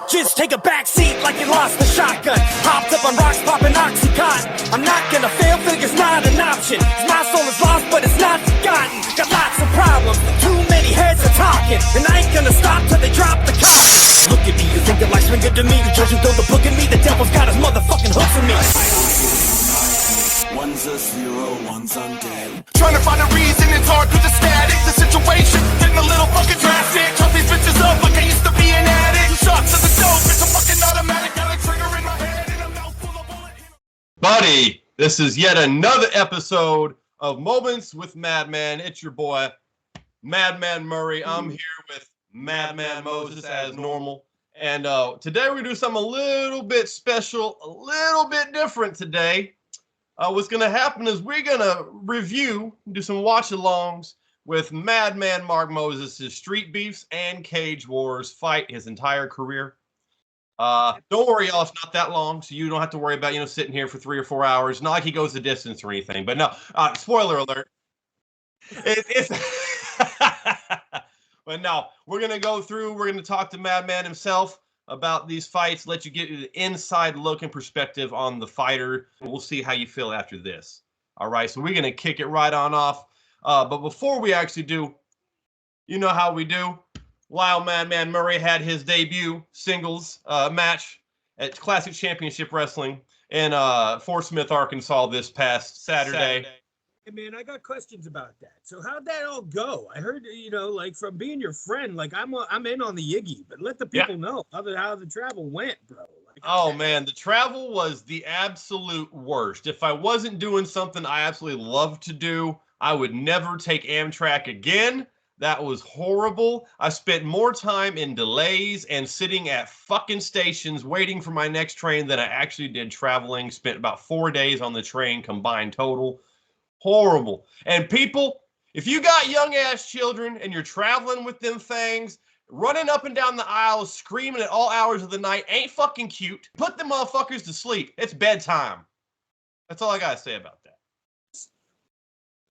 Just take a back seat like you lost the shotgun. Hopped up on rocks, popping Oxycontin. I'm not gonna fail, figure's not an option. My soul is lost, but it's not forgotten. Got lots of problems, too many heads are talking, and I ain't gonna stop till they drop the coffin. Look at me, you think that life's been good to me? The judge will throw the book at me, the devil's got his motherfucking hooks in me. One's a zero, one's undead. Trying to find a reason, it's hard cause it's static. The situation, getting a little fucking drastic. Cut these bitches up like I used to be an addict. Shots to the dope, it's a fucking automatic. Got a trigger in my head and a mouthful of bullets. Buddy, this is yet another episode of Moments with Madman. It's your boy, Madman Murray. I'm here with Madman Moses as normal. And today we're going to do something a little bit special, a little bit different today. What's going to happen is we're going to review, do some watch-alongs with Madman Mark Moses' Street Beefs and Cage Wars fight his entire career. Don't worry, y'all, it's not that long, so you don't have to worry about, sitting here for 3 or 4 hours. Not like he goes the distance or anything, but no, spoiler alert. It's But no, we're going to go through, we're going to talk to Madman himself about these fights, let you get the inside look and perspective on the fighter. We'll see how you feel after this. All right, so we're going to kick it right on off. But before we actually do, you know how we do. Wild Madman Murray had his debut singles match at Classic Championship Wrestling in Fort Smith, Arkansas this past Saturday. Hey man, I got questions about that. So how'd that all go? I heard, like from being your friend, like I'm in on the Yiggy, but let the people know how the travel went, bro. Oh man, the travel was the absolute worst. If I wasn't doing something I absolutely love to do, I would never take Amtrak again. That was horrible. I spent more time in delays and sitting at fucking stations waiting for my next train than I actually did traveling. Spent about 4 days on the train combined total. Horrible. And people, if you got young ass children and you're traveling with them things, running up and down the aisles, screaming at all hours of the night, ain't fucking cute. Put them motherfuckers to sleep. It's bedtime. That's all I gotta say about that.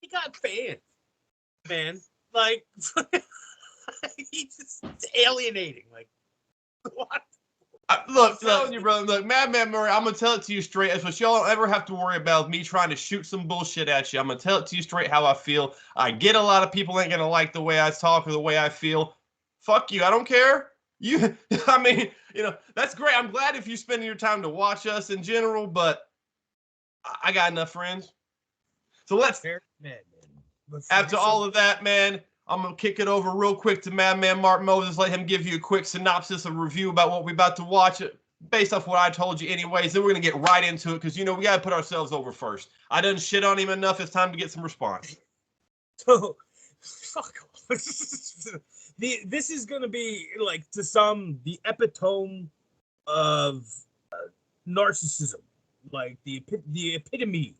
He got fans, man. Like, he's just alienating. Like, what? Look, telling you, brother. Look, Madman Murray, I'm gonna tell it to you straight. That's what y'all don't ever have to worry about me trying to shoot some bullshit at you. I'm gonna tell it to you straight how I feel. I get a lot of people ain't gonna like the way I talk or the way I feel. Fuck you. I don't care. That's great. I'm glad if you're spending your time to watch us in general, but I got enough friends. So let's. After all of that, man, I'm going to kick it over real quick to Madman Mark Moses, let him give you a quick synopsis, a review about what we're about to watch, based off what I told you anyways. Then we're going to get right into it because, we got to put ourselves over first. I done shit on him enough. It's time to get some response. So, fuck off. This is going to be, like, to some, the epitome of narcissism. Like, the epitome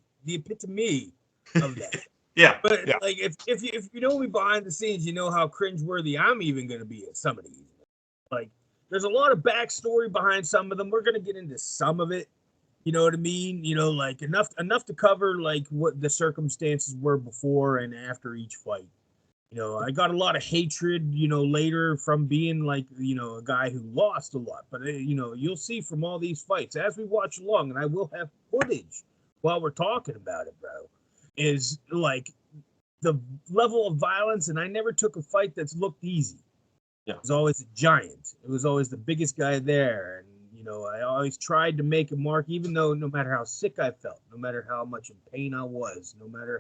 of that. Yeah. But like if you know me behind the scenes, you know how cringeworthy I'm even gonna be at some of these. Like there's a lot of backstory behind some of them. We're gonna get into some of it. You know what I mean? Like enough to cover like what the circumstances were before and after each fight. I got a lot of hatred, later from being like, a guy who lost a lot. But you'll see from all these fights as we watch along, and I will have footage while we're talking about it, bro. Is like the level of violence, and I never took a fight that's looked easy. Yeah. It was always a giant. It was always the biggest guy there, and I always tried to make a mark, even though no matter how sick I felt, no matter how much in pain I was, no matter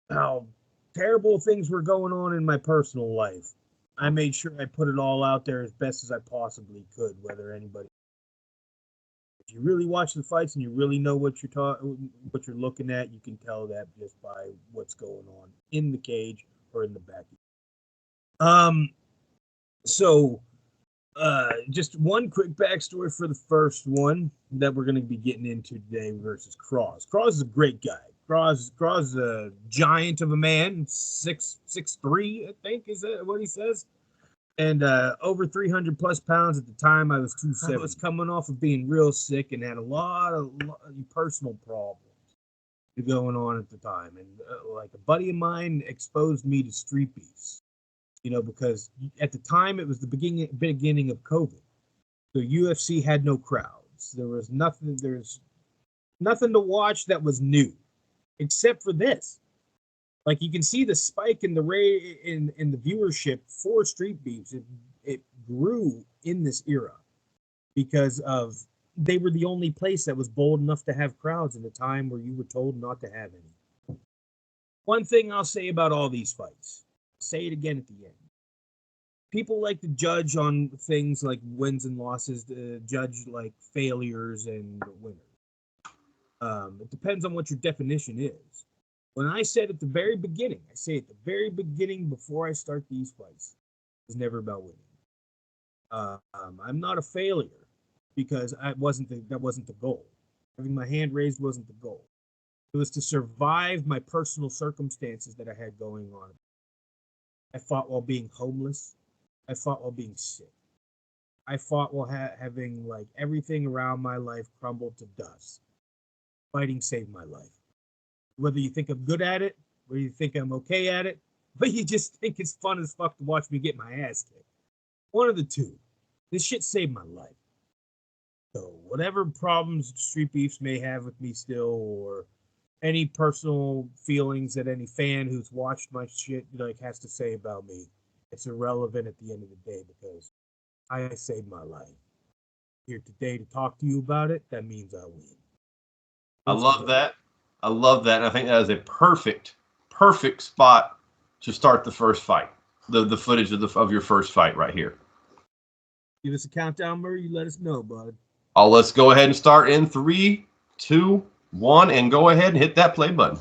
how terrible things were going on in my personal life, I made sure I put it all out there as best as I possibly could, whether anybody. If you really watch the fights and you really know what you're looking at, you can tell that just by what's going on in the cage or in the back. So just one quick backstory for the first one that we're going to be getting into today versus Crozz. Crozz is a great guy. Crozz is a giant of a man, 6'3", I think is that what he says. And over 300 plus pounds at the time. I was 270. I was coming off of being real sick and had a lot of personal problems going on at the time. And like a buddy of mine exposed me to Street Beefs. because at the time it was the beginning of COVID. So UFC had no crowds. There's nothing to watch that was new, except for this. Like you can see the spike in the in the viewership for Street Beefs. It grew in this era because they were the only place that was bold enough to have crowds in a time where you were told not to have any. One thing I'll say about all these fights, say it again at the end. People like to judge on things like wins and losses, judge like failures and winners. It depends on what your definition is. When I said at the very beginning, before I start these fights, it's never about winning. I'm not a failure because that wasn't the goal. Having my hand raised wasn't the goal. It was to survive my personal circumstances that I had going on. I fought while being homeless. I fought while being sick. I fought while having like everything around my life crumbled to dust. Fighting saved my life. Whether you think I'm good at it, whether you think I'm okay at it, but you just think it's fun as fuck to watch me get my ass kicked. One of the two. This shit saved my life. So whatever problems Street Beefs may have with me still, or any personal feelings that any fan who's watched my shit like has to say about me, it's irrelevant at the end of the day because I saved my life. Here today to talk to you about it, that means I win. I love that. I love that. And I think that is a perfect spot to start the first fight. The footage of your first fight right here. Give us a countdown, Murray. You let us know, bud. Let's go ahead and start in 3, 2, 1, and go ahead and hit that play button.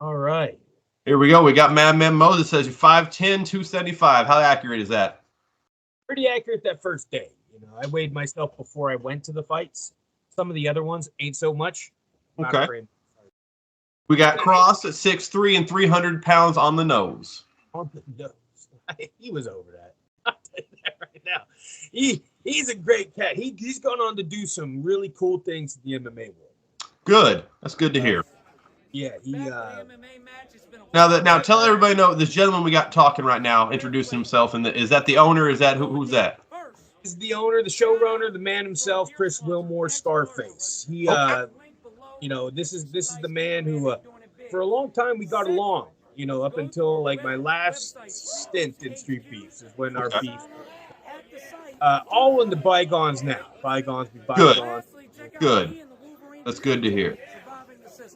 All right. Here we go. We got Madman Moses says you're 5'10", 275. How accurate is that? Pretty accurate that first day. I weighed myself before I went to the fights. Some of the other ones ain't so much. Okay. We got Crozz at 6'3" and 300 pounds on the nose. On the nose. He was over that. I'll tell you that right now. He's a great cat. He's gone on to do some really cool things in the MMA world. Good. That's good to hear. Yeah, Now tell everybody this gentleman we got talking right now, introducing himself, and is that the owner? Is that who's that? He's the owner, the showrunner, the man himself, Chris Wilmore, Scarface. He, this is the man who, for a long time we got along. Up until like my last stint in Street Beefs is when our beef. All in the bygones now. Bygones be bygones. Good. That's good to hear.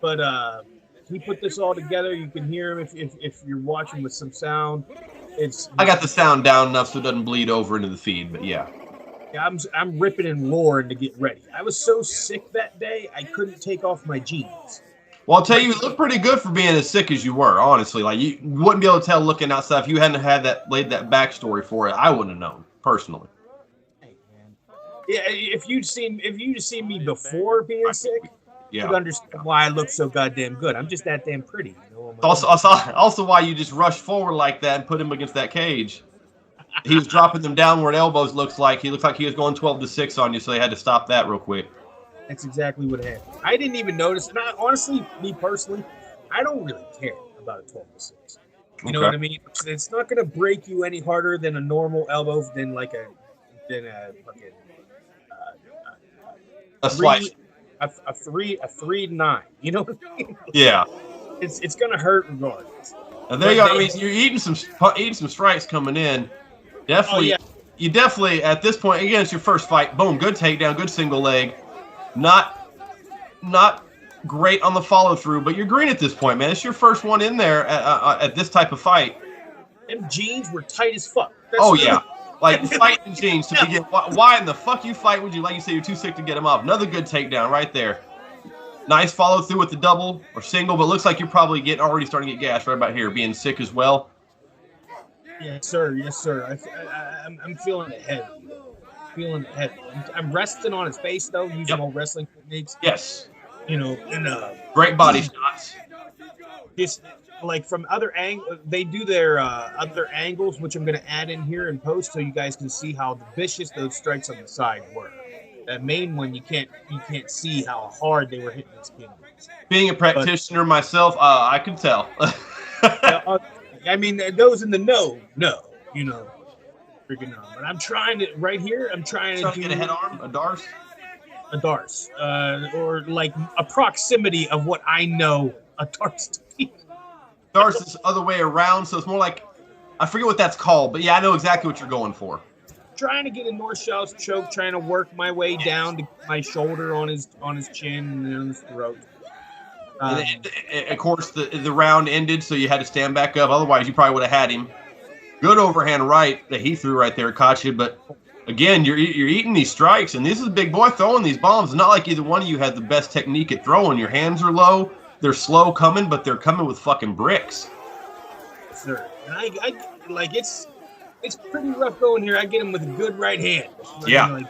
But he put this all together. You can hear him if you're watching with some sound. I got the sound down enough so it doesn't bleed over into the feed, but yeah. I'm ripping and roaring to get ready. I was so sick that day I couldn't take off my jeans. Well, I'll tell you look pretty good for being as sick as you were, honestly. Like you wouldn't be able to tell looking outside if you hadn't laid that backstory for it. I wouldn't have known, personally. Hey, man. Yeah, if you'd seen me before being sick, you'd understand why I look so goddamn good. I'm just that damn pretty. Also why you just rushed forward like that and put him against that cage. He was dropping them downward elbows. He looked like he was going 12-6 on you, so they had to stop that real quick. That's exactly what happened. I didn't even notice. Honestly, me personally, I don't really care about a 12-6. You know what I mean? It's not going to break you any harder than a normal elbow than a fucking a slice. A 3-9. You know what I mean? Yeah. It's going to hurt regardless. And there you go. I mean, you're eating some strikes coming in. Definitely. Oh, yeah. You definitely at this point again. It's your first fight. Boom. Good takedown. Good single leg. Not great on the follow through, but you're green at this point, man. It's your first one in there at this type of fight. Them jeans were tight as fuck. Yeah, like fighting jeans to begin. Why in the fuck you fight? Would you like you say you're too sick to get them off? Another good takedown right there. Nice follow through with the double or single, but looks like you're probably already starting to get gassed right about here, being sick as well. Yes, sir. Yes, sir. I'm feeling it heavy. I'm resting on his face though, using old wrestling techniques. Yes. And great body shots. Just like from other angles, they do their other angles, which I'm going to add in here in post, so you guys can see how vicious those strikes on the side were. That main one, you can't see how hard they were hitting the skin. Being a practitioner myself, I can tell. I mean, those in the know, freaking know. But I'm trying to right here. I'm trying to Get a head arm, a Darce. a Darce, or like a proximity of what I know a Darce to be. Darce is the other way around, so it's more like, I forget what that's called, but yeah, I know exactly what you're going for. Trying to get a North South choke, trying to work my way down to my shoulder on his chin and then on his throat. Of course, the round ended, so you had to stand back up. Otherwise, you probably would have had him. Good overhand right that he threw right there, caught you. But again, you're eating these strikes, and this is a big boy throwing these bombs. It's not like either one of you had the best technique at throwing. Your hands are low. They're slow coming, but they're coming with fucking bricks. Sir, and I like it's pretty rough going here. I get him with a good right hand. Yeah. Like,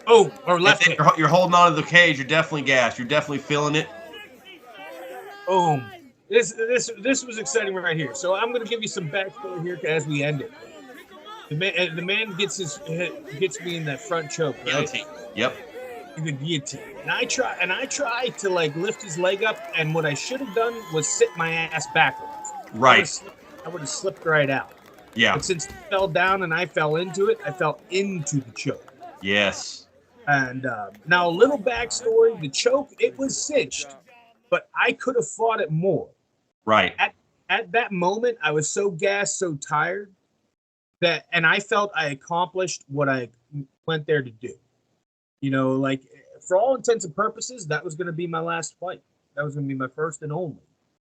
oh, or left hand. You're holding on to the cage. You're definitely gassed. You're definitely feeling it. Boom. This was exciting right here. So I'm going to give you some backstory here as we end it. The man gets me in that front choke, right? Guillotine. Yep. The guillotine. And I try to like lift his leg up, and what I should have done was sit my ass backwards. Right. I would have slipped right out. Yeah. But since he fell down and I fell into it, I fell into the choke. Yes. And now a little backstory: the choke, it was cinched, but I could have fought it more. Right. At that moment, I was so gassed, so tired and I felt I accomplished what I went there to do. You know, like for all intents and purposes, that was going to be my last fight. That was going to be my first and only.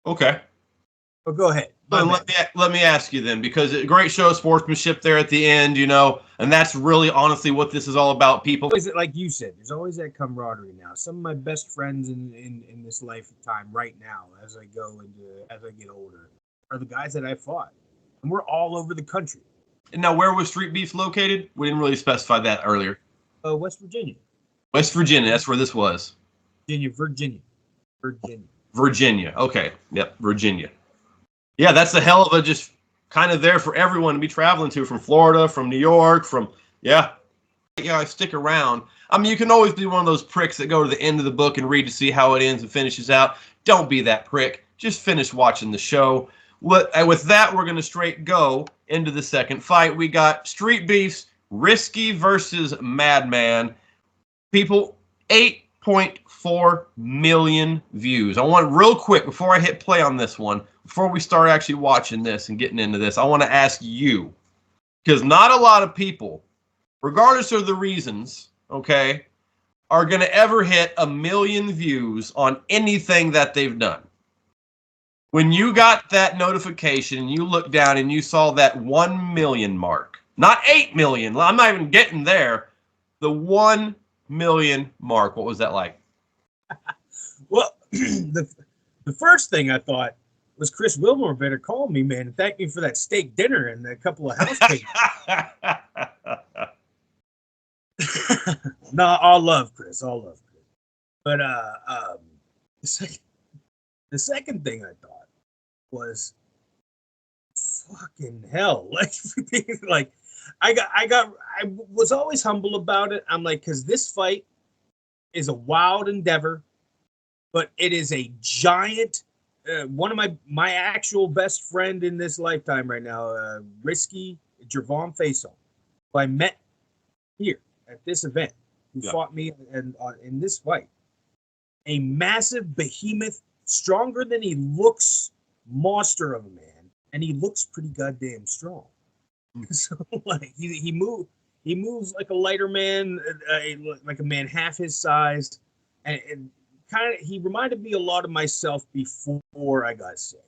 Okay. But go ahead. Let me ask you then, because a great show of sportsmanship there at the end, you know, and that's really honestly what this is all about, people. Is it like you said? There's always that camaraderie now. Some of my best friends in this lifetime right now, as I get older, are the guys that I fought, and we're all over the country. And now, where was Street Beef located? We didn't really specify that earlier. West Virginia. West Virginia. That's where this was. Virginia. Okay. Yep. Virginia. Yeah, that's a hell of a just kind of there for everyone to be traveling to, from Florida, from New York, yeah, stick around. I mean, you can always be one of those pricks that go to the end of the book and read to see how it ends and finishes out. Don't be that prick. Just finish watching the show. With that, we're going to straight go into the second fight. We got Street Beef's Risky versus Madman. People, 8.4 million views. I want real quick, before I hit play on this one, before we start actually watching this and getting into this, I want to ask you, because not a lot of people, regardless of the reasons, okay, are going to ever hit 1 million views on anything that they've done. When you got that notification and you looked down and you saw that 1 million mark, not 8 million, I'm not even getting there, the 1 million mark, what was that like? Well, the first thing I thought was Chris Wilmore better call me, man, and thank me for that steak dinner and a couple of house cakes. No, all love Chris. But the second thing I thought was fucking hell. Like I was always humble about it. I'm like, because this fight is a wild endeavor, but it is a giant. One of my actual best friend in this lifetime right now, Risky Javon Faison, who I met here at this event, who fought me in this fight. A massive behemoth, stronger than he looks, monster of a man, and he looks pretty goddamn strong. So like he moves like a lighter man, like a man half his size, and kind of he reminded me a lot of myself before I got sick.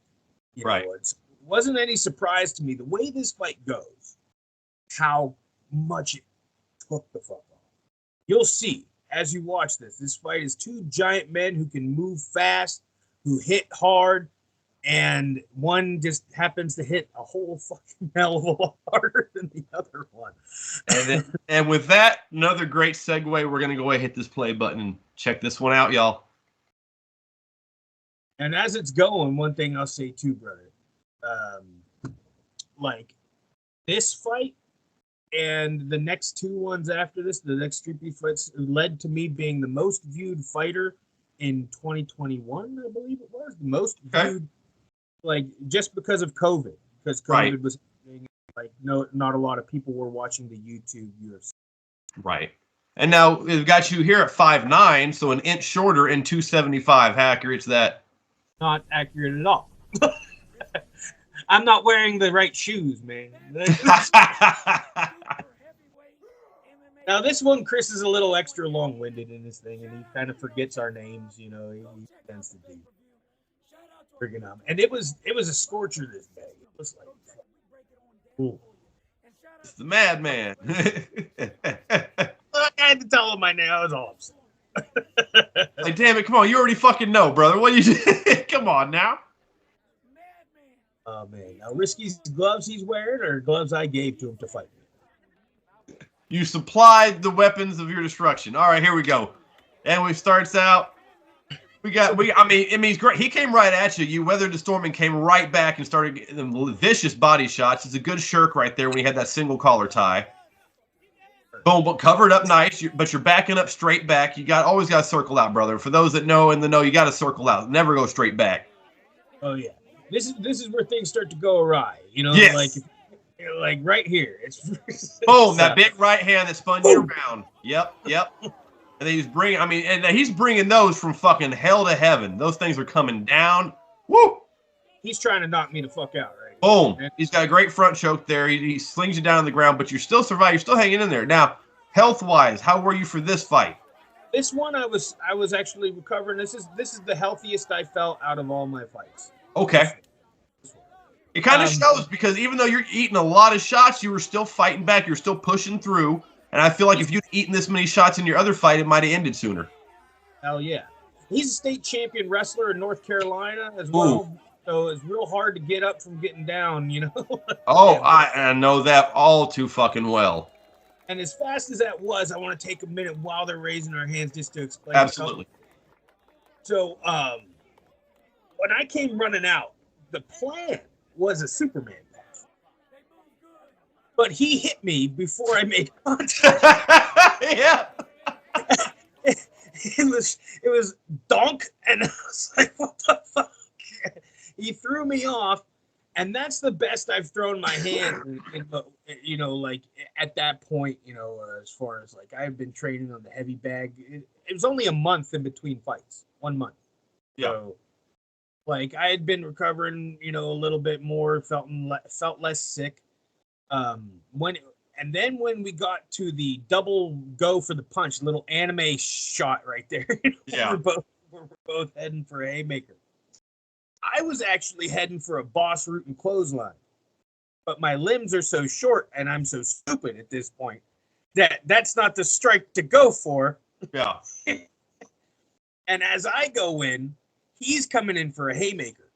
You know, it wasn't any surprise to me the way this fight goes, how much it took the fuck off. You'll see as you watch this. This fight is two giant men who can move fast, who hit hard, and one just happens to hit a whole fucking hell of a lot harder than the other one. And with that, another great segue. We're gonna go ahead and hit this play button and check this one out, y'all. And as it's going, one thing I'll say too, brother, like this fight and the next two ones after this, the next Street Beef fights, led to me being the most viewed fighter in 2021, I believe it was. The most viewed, like, just because of COVID. Because COVID was, like, not a lot of people were watching the YouTube UFC. Right. And now we've got you here at 5'9", so an inch shorter and 275. How accurate is that? Not accurate at all. I'm not wearing the right shoes, man. Now, this one, Chris is a little extra long-winded in this thing, and he kind of forgets our names, you know. He tends to do. Friggin' and it was a scorcher this day. It was like, cool. It's the Madman. I had to tell him my name. I was all upset. Like, damn it, come on. You already fucking know, brother. What you come on now. Oh, man. Now, Risky's gloves he's wearing are gloves I gave to him to fight me. You supplied the weapons of your destruction. All right, here we go. And we starts out. I mean, it's great. He came right at you. You weathered the storm and came right back and started getting them vicious body shots. It's a good shirk right there when he had that single collar tie. Boom, but covered up nice, but you're backing up straight back. You always got to circle out, brother. For those that know and the know, you got to circle out. Never go straight back. Oh yeah, this is where things start to go awry. You know, yes. like right here. It's boom, that big right hand that spun you around. Yep. And he's bringing those from fucking hell to heaven. Those things are coming down. Woo! He's trying to knock me the fuck out, right? Boom. He's got a great front choke there. He slings you down on the ground, but you're still surviving. You're still hanging in there. Now, health-wise, how were you for this fight? This one, I was actually recovering. This is the healthiest I felt out of all my fights. Okay. It kind of shows because even though you're eating a lot of shots, you were still fighting back. You're still pushing through. And I feel like if you'd eaten this many shots in your other fight, it might have ended sooner. Hell yeah. He's a state champion wrestler in North Carolina as well. Ooh. So it's real hard to get up from getting down, you know? Oh, I know that all too fucking well. And as fast as that was, I want to take a minute while they're raising our hands just to explain. Absolutely. So when I came running out, the plan was a Superman pass. But he hit me before I made contact. Yeah. It was donk, and I was like, what the fuck? He threw me off, and that's the best I've thrown my hand you know, like at that point, you know, as far as like I've been training on the heavy bag. It was only a month in between fights, 1 month. Yeah. So, like I had been recovering, you know, a little bit more, felt less sick. When we got to the double go for the punch, little anime shot right there. Yeah. We're both heading for a haymaker. I was actually heading for a boss root and clothesline, but my limbs are so short and I'm so stupid at this point that that's not the strike to go for. Yeah. And as I go in, he's coming in for a haymaker.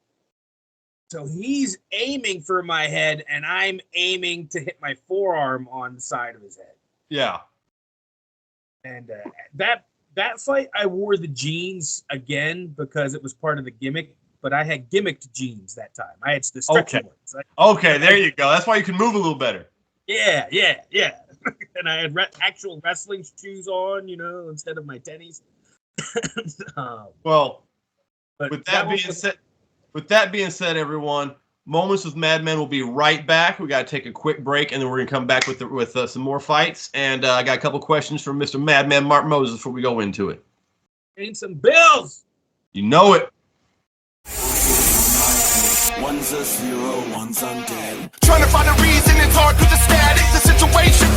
So he's aiming for my head and I'm aiming to hit my forearm on the side of his head. Yeah. And that fight, I wore the jeans again because it was part of the gimmick. But I had gimmicked jeans that time. I had the stretchy ones. Okay, there you go. That's why you can move a little better. Yeah. And I had actual wrestling shoes on, you know, instead of my tennies. Well, with that being said, everyone, Moments with Madman will be right back. We got to take a quick break, and then we're going to come back with some more fights. And I got a couple questions from Mr. Madman Mark Moses before we go into it. And some bills. You know it. One's a zero, one's undead. Trying to find a reason, it's hard cause the static, the situation